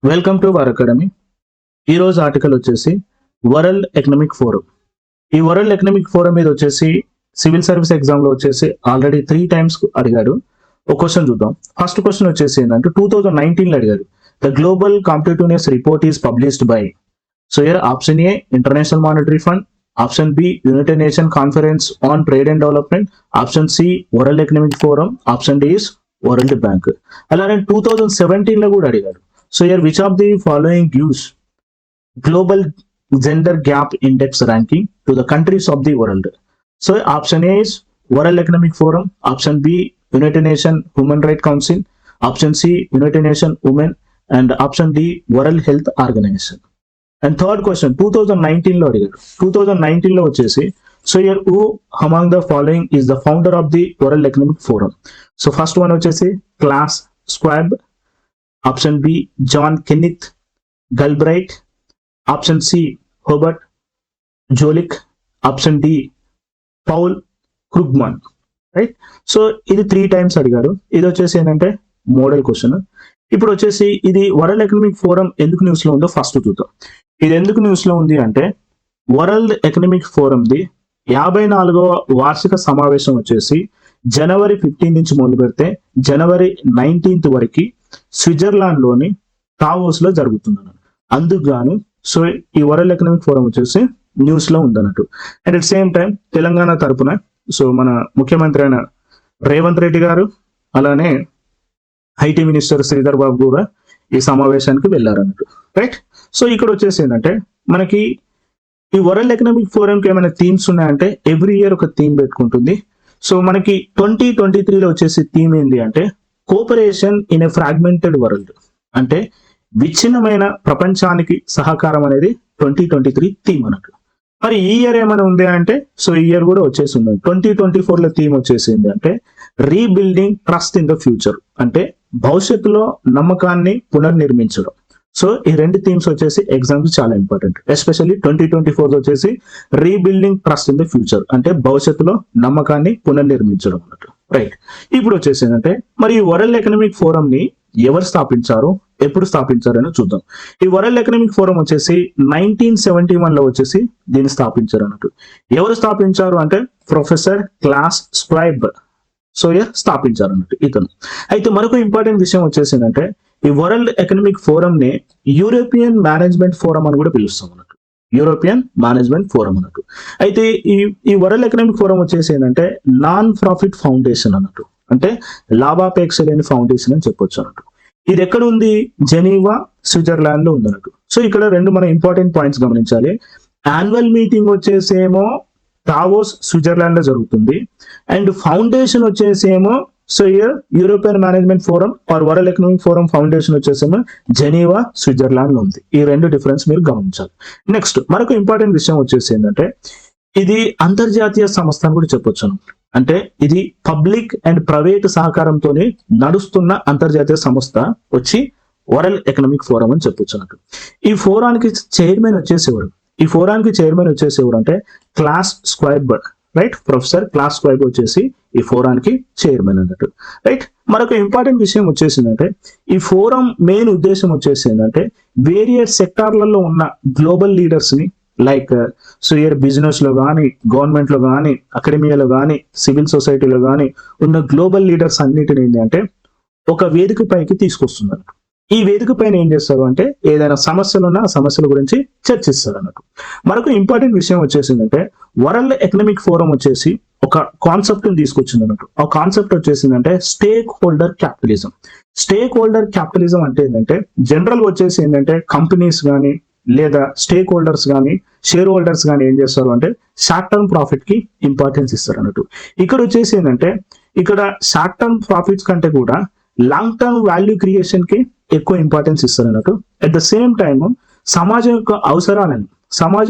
Welcome to our academy. ఈ రోజు article వచ్చేసి వరల్డ్ ఎకనామిక్ ఫోరం. ఈ వరల్డ్ ఎకనామిక్ ఫోరం మీద వచ్చేసి సివిల్ సర్వీస్ ఎగ్జామ్ లో వచ్చేసి ఆల్రెడీ 3 times అడిగాడు. ఒక క్వశ్చన్ చూద్దాం. ఫస్ట్ క్వశ్చన్ వచ్చేసి ఏంటంటే 2019 లో అడిగాడు. The global competitiveness report is published by. So here option A international monetary fund, option B united nation conference on trade and development, option C world economic forum, option D is world bank. అలానే 2017 లో కూడా అడిగాడు. So here, which of the following gives global gender gap index ranking to the countries of the world? So option A is World Economic Forum, option B United Nations Human Rights Council, option C United Nations Women, and option D World Health Organization. And third question 2019 లో అడిగారు. 2019 లో వచ్చేసి so here who among the following is the founder of the World Economic Forum? So first one వచ్చేసి Klaus Schwab, option B John Kenneth Galbraith, option C Herbert Jolick, option D Paul Krugman. Right. So ఇది 3 times అడిగారు. ఇది వచ్చేసి ఏంటంటే model question. ఇప్పుడు వచ్చేసి ఇది world economic forum ఎందుకు న్యూస్ లో ఉందో ఫస్ట్ చూద్దాం. ఇది ఎందుకు న్యూస్ లో ఉంది అంటే వరల్డ్ ఎకనామిక్ ఫోరం ది 54వ వార్షిక సమావేశం వచ్చేసి జనవరి 15 నుంచి మొదలు పెడితే జనవరి 19th వరకు స్విట్జర్లాండ్ లోని టావోస్ లో జరుగుతుంది. అందుకు గాను సో ఈ వరల్డ్ ఎకనామిక్ ఫోరం వచ్చేసి న్యూస్ లో ఉందన్నట్టు. And at same time Telangana తరపున సో మన ముఖ్యమంత్రి అయిన రేవంత్ రెడ్డి గారు అలానే ఐటీ మినిస్టర్ శ్రీధర్ బాబు కూడా ఈ సమావేశానికి వెళ్ళారన్నట్టు. రైట్. సో ఇక్కడ వచ్చేసి ఏంటంటే మనకి ఈ వరల్డ్ ఎకనామిక్ ఫోరంకి ఏమైనా థీమ్స్ ఉన్నాయంటే ఎవ్రీ ఇయర్ ఒక థీమ్ పెట్టుకుంటుంది. సో మనకి 2023 లో వచ్చేసి థీమ్ ఏంటి అంటే cooperation in a fragmented world, అంటే విచ్ఛిన్నమైన ప్రపంచానికి సహకారం అనేది 2023 థీమ్ అన్నట్టు. మరి ఈ ఇయర్ ఏమైనా ఉంది అంటే సో ఈ ఇయర్ కూడా వచ్చేసి ఉంది. 2024 లో థీమ్ వచ్చేసింది అంటే rebuilding trust in the future, అంటే భవిష్యత్తులో నమ్మకాన్ని పునర్నిర్మించడం. సో ఈ 2 థీమ్స్ వచ్చేసి ఎగ్జామ్ కి చాలా ఇంపార్టెంట్. ఎస్పెషల్లీ 2024 వచ్చేసి rebuilding trust in the future, అంటే భవిష్యత్తులో నమ్మకాన్ని పునర్నిర్మించడం అన్నట్టు. రైట్. ఇప్పుడు వచ్చేసి ఏంటంటే మరి ఈ వరల్డ్ ఎకనామిక్ ఫోరం ని ఎవరు స్థాపించారు, ఎప్పుడు స్థాపించారు అని చూద్దాం. ఈ వరల్డ్ ఎకనామిక్ ఫోరం వచ్చేసి 1971 లో వచ్చేసి దీన్ని స్థాపించారు అన్నట్టు. ఎవరు స్థాపించారు అంటే ప్రొఫెసర్ క్లాస్ స్క్వైబ్ సో స్థాపించారు అన్నట్టు ఇతను. అయితే మరొక ఇంపార్టెంట్ విషయం వచ్చేసి ఏంటంటే ఈ వరల్డ్ ఎకనామిక్ ఫోరం ని యూరోపియన్ మేనేజ్మెంట్ ఫోరం అని కూడా పిలుస్తాం అన్నట్టు. యూరోపియన్ మేనేజ్మెంట్ ఫోరం అన్నట్టు. అయితే ఈ వరల్డ్ ఎకనామిక్ ఫోరం వచ్చేసి ఏంటంటే నాన్ ప్రాఫిట్ ఫౌండేషన్ అన్నట్టు, అంటే లాభాపేక్ష లేని ఫౌండేషన్ అని చెప్పొచ్చు అన్నట్టు. ఇది ఎక్కడ ఉంది? జెనీవా స్విట్జర్లాండ్ లో ఉంది అన్నట్టు. సో ఇక్కడ 2 మన ఇంపార్టెంట్ పాయింట్స్ గమనించాలి. యాన్యువల్ మీటింగ్ వచ్చేసేమో టావోస్ స్విట్జర్లాండ్ లో జరుగుతుంది, అండ్ ఫౌండేషన్ వచ్చేసేమో so European management forum or world economic forum foundation వచ్చేసేమో జెనీవా స్విట్జర్లాండ్ లో ఉంది. ఈ 2 డిఫరెన్స్ మీరు గమనించాలి. నెక్స్ట్ మరొక ఇంపార్టెంట్ విషయం వచ్చేసి ఏంటంటే ఇది అంతర్జాతీయ సంస్థ అని కూడా చెప్పొచ్చు. అంటే ఇది పబ్లిక్ అండ్ ప్రైవేట్ సహకారంతో నడుస్తున్న అంతర్జాతీయ సంస్థ వచ్చి వరల్డ్ ఎకనామిక్ ఫోరం అని చెప్పొచ్చు అన్నట్టు. ఈ ఫోరానికి చైర్మన్ వచ్చేసేవారు. ఈ ఫోరానికి చైర్మన్ వచ్చేసేవారు అంటే క్లాస్ స్క్వైబ్. రైట్. ప్రొఫెసర్ క్లాస్ స్క్వైబ్ వచ్చేసి ఈ ఫోరానికి చైర్మన్ అన్నట్టు. రైట్. మరొక ఇంపార్టెంట్ విషయం వచ్చేసిందంటే ఈ ఫోరం మెయిన్ ఉద్దేశం వచ్చేసి ఏంటంటే వేరియస్ సెక్టార్లలో ఉన్న గ్లోబల్ లీడర్స్ ని లైక్ సో బిజినెస్ లో కానీ, గవర్నమెంట్ లో కానీ, అకాడమియాలో కానీ, సివిల్ సొసైటీలో కానీ ఉన్న గ్లోబల్ లీడర్స్ అన్నిటిని ఏంటి అంటే ఒక వేదిక పైకి తీసుకొస్తున్నారు. ఈ వేదిక పైన ఏం చేస్తారు అంటే ఏదైనా సమస్యలు ఉన్నా ఆ సమస్యల గురించి చర్చిస్తారు అన్నట్టు. మరొక ఇంపార్టెంట్ విషయం వచ్చేసిందంటే వరల్డ్ ఎకనామిక్ ఫోరం వచ్చేసి ఒక కాన్సెప్ట్ ని తీసుకొచ్చింది అన్నట్టు. ఆ కాన్సెప్ట్ వచ్చేసిందంటే stakeholder capitalism. Stakeholder capitalism అంటే ఏంటంటే జనరల్ వచ్చేసి ఏంటంటే కంపెనీస్ కానీ లేదా స్టేక్ హోల్డర్స్ కానీ షేర్ హోల్డర్స్ కానీ ఏం చేస్తారు అంటే షార్ట్ టర్మ్ ప్రాఫిట్ కి ఇంపార్టెన్స్ ఇస్తారు అన్నట్టు. ఇక్కడ వచ్చేసి ఏంటంటే ఇక్కడ షార్ట్ టర్మ్ ప్రాఫిట్స్ కంటే కూడా లాంగ్ టర్మ్ వాల్యూ క్రియేషన్ కి ఎక్కువ ఇంపార్టెన్స్ ఇస్తారు అన్నట్టు. అట్ ద సేమ్ టైమ్ సమాజం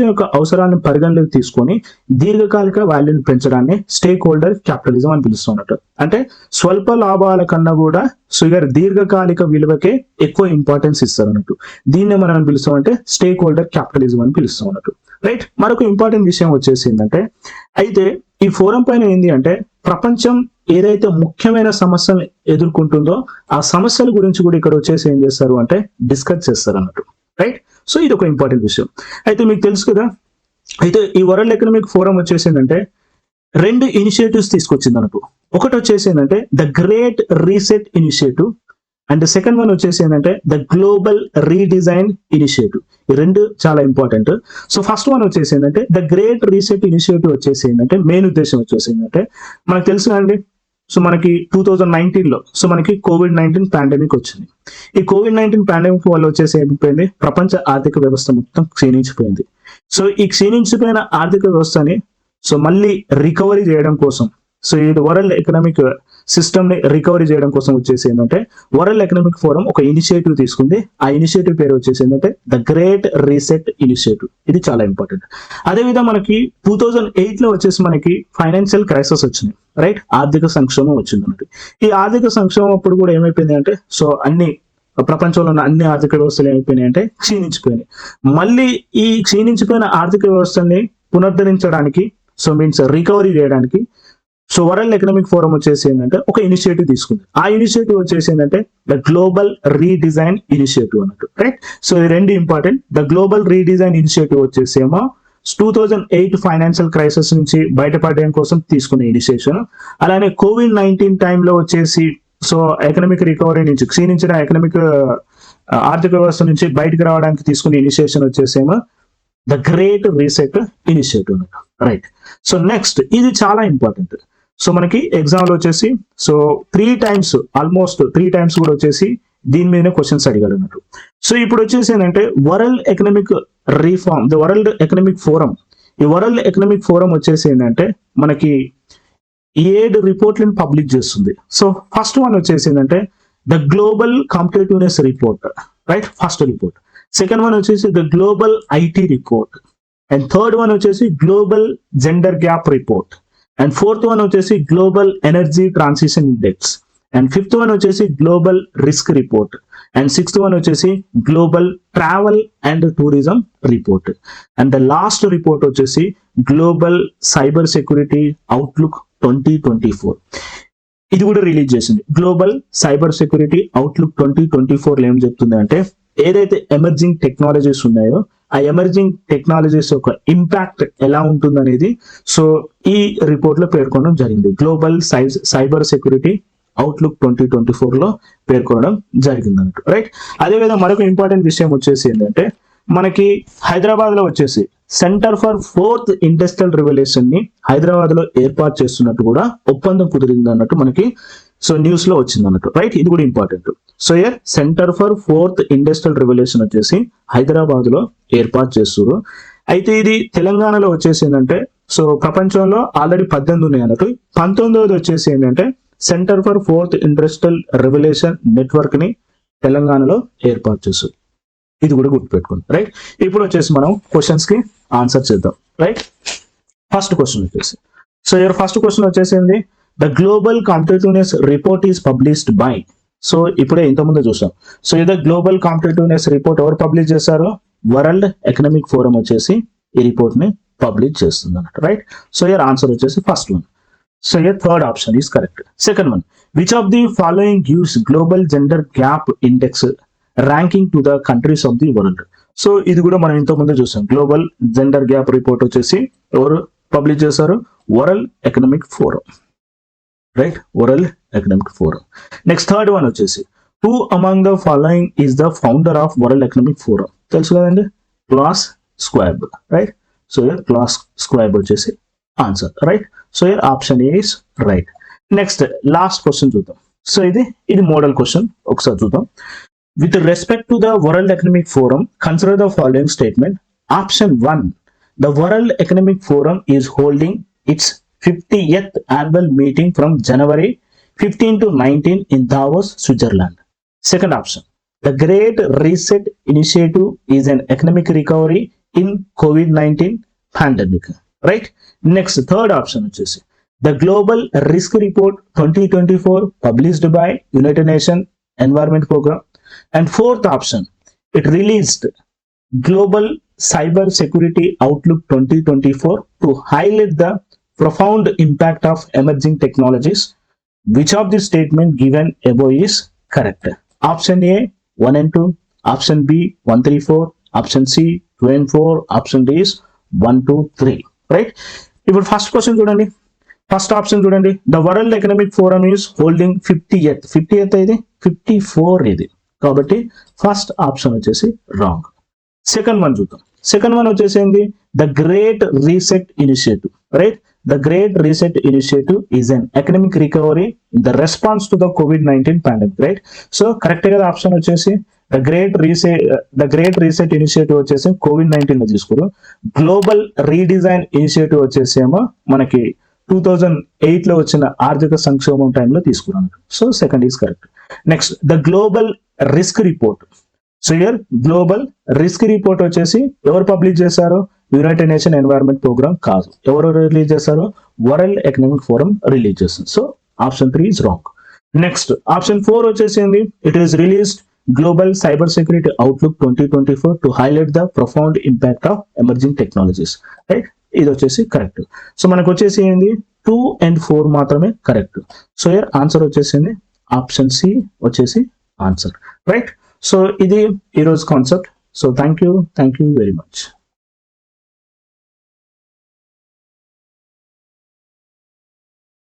యొక్క అవసరాలను పరిగణలోకి తీసుకొని దీర్ఘకాలిక వాల్యూని పెంచడాన్ని స్టేక్ హోల్డర్ క్యాపిటలిజం అని పిలుస్తున్నట్టు. అంటే స్వల్ప లాభాల కన్నా కూడా దీర్ఘకాలిక విలువకే ఎక్కువ ఇంపార్టెన్స్ ఇస్తారు అన్నట్టు. దీన్నే మనం పిలుస్తాం అంటే స్టేక్ హోల్డర్ క్యాపిటలిజం అని పిలుస్తాం అన్నట్టు. రైట్. మరొక ఇంపార్టెంట్ విషయం వచ్చేసి ఏంటంటే అయితే ఈ ఫోరం పైన ఏంటి అంటే ప్రపంచం ఏదైతే ముఖ్యమైన సమస్యలు ఎదుర్కొంటుందో ఆ సమస్యల గురించి కూడా ఇక్కడ వచ్చేసి ఏం చేస్తారు అంటే డిస్కస్ చేస్తారు అన్నట్టు, రైట్. సో ఇది ఒక ఇంపార్టెంట్ విషయం. అయితే మీకు తెలుసు కదా, అయితే ఈ వరల్డ్ ఎకనామిక్ ఫోరం వచ్చేసి ఏంటంటే 2 ఇనిషియేటివ్స్ తీసుకొచ్చింది అన్నట్టు. ఒకటి వచ్చేసి ఏంటంటే the great reset initiative and second one వచ్చేసి ఏంటంటే ద గ్లోబల్ రీడిజైన్ ఇనిషియేటివ్. ఈ 2 చాలా ఇంపార్టెంట్. సో ఫస్ట్ వన్ వచ్చేసి ఏంటంటే ద గ్రేట్ రీసెట్ ఇనిషియేటివ్ వచ్చేసి ఏంటంటే మెయిన్ ఉద్దేశం వచ్చేసి ఏంటంటే మనకు తెలుసు అండి, సో మనకి 2019లో సో మనకి COVID-19 పాండమిక్ వచ్చింది. ఈ COVID-19 పాండమిక్ వల్ల వచ్చేసి ఏమైపోయింది, ప్రపంచ ఆర్థిక వ్యవస్థ మొత్తం క్షీణించిపోయింది. సో ఈ క్షీణించిపోయిన ఆర్థిక వ్యవస్థని సో మళ్ళీ రికవరీ చేయడం కోసం, సో ఈ వరల్డ్ ఎకనామిక్ సిస్టమ్ ని రికవరీ చేయడం కోసం వచ్చేసి ఏంటంటే వరల్డ్ ఎకనామిక్ ఫోరం ఒక ఇనిషియేటివ్ తీసుకుంది. ఆ ఇనిషియేటివ్ పేరు వచ్చేసి ఏంటంటే ద గ్రేట్ రీసెట్ ఇనిషియేటివ్. ఇది చాలా ఇంపార్టెంట్. అదేవిధంగా మనకి 2008లో వచ్చేసి మనకి ఫైనాన్షియల్ క్రైసిస్ వచ్చింది, రైట్. ఆర్థిక సంక్షోభం వచ్చింది అన్నట్టు. ఈ ఆర్థిక సంక్షోభం అప్పుడు కూడా ఏమైపోయింది అంటే సో ప్రపంచంలో ఉన్న అన్ని ఆర్థిక వ్యవస్థలు ఏమైపోయినాయి అంటే క్షీణించిపోయినాయి. మళ్ళీ ఈ క్షీణించిపోయిన ఆర్థిక వ్యవస్థల్ని పునరుద్ధరించడానికి సో మీన్స్ రికవరీ చేయడానికి సో వరల్డ్ ఎకనామిక్ ఫోరం వచ్చేసి ఏంటంటే ఒక ఇనిషియేటివ్ తీసుకుంది. ఆ ఇనిషియేటివ్ వచ్చేసి ఏంటంటే ద గ్లోబల్ రీడిజైన్ ఇనిషియేటివ్ అన్నట్టు, రైట్. సో ఈ 2 important. The global redesign initiative వచ్చేసి ఏమో 2008 ఫైనాన్షియల్ క్రైసిస్ నుంచి బయటపడడం కోసం తీసుకున్న ఇనిషియేషన్. అలానే COVID-19 టైంలో వచ్చేసి సో ఎకనామిక్ రికవరీ నుంచి క్షీణించిన ఎకనామిక్ ఆర్థిక వ్యవస్థ నుంచి బయటకు రావడానికి తీసుకున్న ఇనిషియేషన్ వచ్చేసేమో ద గ్రేట్ రీసెట్ ఇనిషియేటివ్ అన్నట్టు, రైట్. సో నెక్స్ట్ ఇది చాలా ఇంపార్టెంట్. సో మనకి ఎగ్జామ్ లో వచ్చేసి సో 3 టైమ్స్ ఆల్మోస్ట్ 3 టైమ్స్ కూడా వచ్చేసి దీని మీదనే క్వశ్చన్స్ అడిగాడు అన్నట్టు. సో ఇప్పుడు వచ్చేసి ఏంటంటే world economic reform the world economic forum. ఈ వరల్డ్ ఎకనామిక్ ఫోరం వచ్చేసి ఏంటంటే మనకి 7 రిపోర్ట్లను పబ్లిష్ చేస్తుంది. సో ఫస్ట్ వన్ వచ్చేసి ఏంటంటే the global competitiveness report, right. First report. Second one వచ్చేసి the global IT report and third one వచ్చేసి global gender gap report and fourth one వచ్చేసి global energy transition index and fifth one వచ్చేసి global risk report and sixth one వచ్చేసి global travel and tourism report and the last report వచ్చేసి global cyber security outlook 2024. ఇది కూడా release చేసింది. Global cyber security outlook 2024 ఏం చెప్తుంది అంటే ఏదైతే ఎమర్జింగ్ టెక్నాలజీస్ ఉన్నాయో ఆ ఎమర్జింగ్ టెక్నాలజీస్ యొక్క ఇంపాక్ట్ ఎలా ఉంటుంది అనేది సో ఈ రిపోర్ట్ లో పేర్కొనడం జరిగింది. గ్లోబల్ సైబర్ సెక్యూరిటీ అవుట్లుక్ 2024లో పేర్కొనడం జరిగింది అన్నట్టు, రైట్. అదేవిధంగా మరొక ఇంపార్టెంట్ విషయం వచ్చేసి ఏంటంటే మనకి హైదరాబాద్ లో వచ్చేసి centre for 4th industrial revolution ని హైదరాబాద్ లో ఏర్పాటు చేస్తున్నట్టు కూడా ఒప్పందం కుదిరింది అన్నట్టు మనకి సో న్యూస్ లో వచ్చింది అన్నట్టు, రైట్. ఇది కూడా important. So year centre for 4th industrial revolution వచ్చేసి హైదరాబాద్ లో ఏర్పాటు చేస్తారు. అయితే ఇది తెలంగాణలో వచ్చేసి ఏంటంటే సో ప్రపంచంలో ఆల్రెడీ 18 ఉన్నాయి అన్నట్టు. 19వ వచ్చేసి ఏంటంటే centre for 4th industrial revolution network ని తెలంగాణలో ఏర్పాటు చేస్తారు. ఇది కూడా గుర్తుపెట్టుకోండి, రైట్. ఇప్పుడు వచ్చేసి మనం క్వశ్చన్స్ కి ఆన్సర్ చేద్దాం, రైట్. ఫస్ట్ క్వశ్చన్ వచ్చేసి సో ఇయర్ ఫస్ట్ క్వశ్చన్ వచ్చేసింది the global competitiveness report is published by. So ఇప్పుడే ఇంతకుముందు చూసాం. సో ఇది గ్లోబల్ కాంపిటేటివ్నెస్ రిపోర్ట్ ఎవరు పబ్లిష్ చేశారు? వరల్డ్ ఎకనామిక్ ఫోరం వచ్చేసి ఈ రిపోర్ట్ ని పబ్లిష్ చేస్తుంది అన్నట్టు, రైట్. సో ఇయర్ ఆన్సర్ వచ్చేసి first one. So year third option is correct. Second one, which of the following gives global gender gap index ranking to the countries of the world. So ఇది కూడా మనం ఇంతకుముందు చూసాం. Global gender gap report వచ్చేసి ఎవరు publish చేశారు? World economic forum, right. World economic forum. Next third one వచ్చేసి who among the following is the founder of world economic forum? తెలుసు కదండి, Klaus Schwab, right. So Klaus Schwab వచ్చేసి answer, right. So option A is right. Next last question చూద్దాం. So ఇది model question, ఒకసారి చూద్దాం. With respect to the World Economic Forum, consider the following statement. Option 1. The World Economic Forum is holding its 50th annual meeting from January 15 to 19 in Davos, Switzerland. Second option. The Great Reset Initiative is an economic recovery in COVID-19 pandemic. Right? Next, third option is the Global Risk Report 2024 published by United Nations Environment Program. And fourth option, it released Global Cyber Security Outlook 2024 to highlight the profound impact of emerging technologies. Which of the statement given above is correct? Option A 1 and 2, option B 1, 3, 4, option C 2 and 4, option D is 1, 2, 3. Right? ఇప్పుడు first question చూడండి, first option చూడండి. The world economic forum is holding 50th ఇది 54 ఇది, కాబట్టి first option వచ్చేసి wrong. Second one చూద్దాం. Second one వచ్చేసి ఏంది, the great reset initiative. Right, the great reset initiative is an economic recovery in the response to the COVID-19 pandemic. Right, so correct కదా option వచ్చేసి the great reset initiative వచ్చేసి COVID-19 లో తీసుకోరు. Global redesign initiative వచ్చేసి ఏమో మనకి 2008 లో వచ్చిన ఆర్థిక సంక్షోభం టైంలో తీసుకున్నాను. So second is correct. Next, the global risk report. So here global risk report వచ్చేసి ఎవరు పబ్లిష్ చేశారు? యునైటెడ్ నేషన్ ఎన్వైరన్మెంట్ ప్రోగ్రామ్ కాదు. ఎవరు రిలీజ్ చేశారు? వరల్డ్ ఎకనామిక్ ఫోరం రిలీజ్ చేస్తుంది. So option 3 is wrong. Next option 4 వచ్చేసి it is released global cyber security outlook 2024 to highlight the profound impact of emerging technologies. Right, ఇది వచ్చేసి correct. So మనకు వచ్చేసి 2 and 4 మాత్రమే కరెక్ట్. సో హియర్ ఆన్సర్ వచ్చేసింది option C వచ్చేసి answer. Right, so ఇది ఈరోజు concept. So thank you very much.